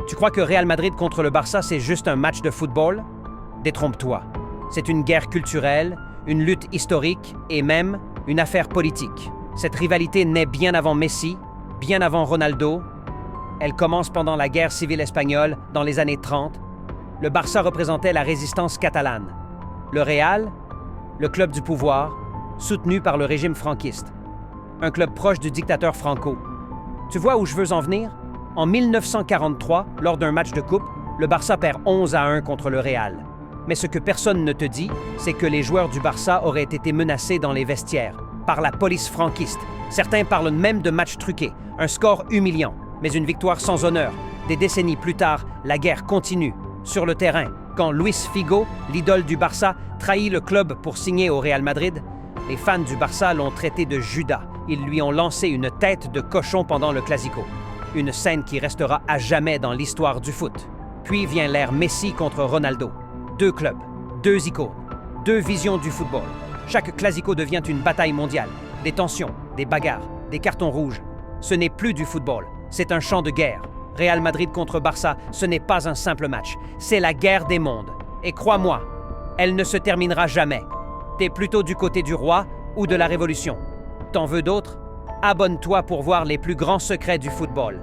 Tu crois que Real Madrid contre le Barça, c'est juste un match de football? Détrompe-toi. C'est une guerre culturelle, une lutte historique et même une affaire politique. Cette rivalité naît bien avant Messi, bien avant Ronaldo. Elle commence pendant la guerre civile espagnole dans les années 30. Le Barça représentait la résistance catalane. Le Real, le club du pouvoir, soutenu par le régime franquiste. Un club proche du dictateur Franco. Tu vois où je veux en venir? En 1943, lors d'un match de coupe, le Barça perd 11-1 contre le Real. Mais ce que personne ne te dit, c'est que les joueurs du Barça auraient été menacés dans les vestiaires par la police franquiste. Certains parlent même de match truqué, un score humiliant, mais une victoire sans honneur. Des décennies plus tard, la guerre continue. Sur le terrain, quand Luis Figo, l'idole du Barça, trahit le club pour signer au Real Madrid, les fans du Barça l'ont traité de Judas. Ils lui ont lancé une tête de cochon pendant le Classico. Une scène qui restera à jamais dans l'histoire du foot. Puis vient l'ère Messi contre Ronaldo. Deux clubs, deux icônes, deux visions du football. Chaque Classico devient une bataille mondiale. Des tensions, des bagarres, des cartons rouges. Ce n'est plus du football, c'est un champ de guerre. Real Madrid contre Barça, ce n'est pas un simple match. C'est la guerre des mondes. Et crois-moi, elle ne se terminera jamais. T'es plutôt du côté du roi ou de la révolution. T'en veux d'autres? Abonne-toi pour voir les plus grands secrets du football.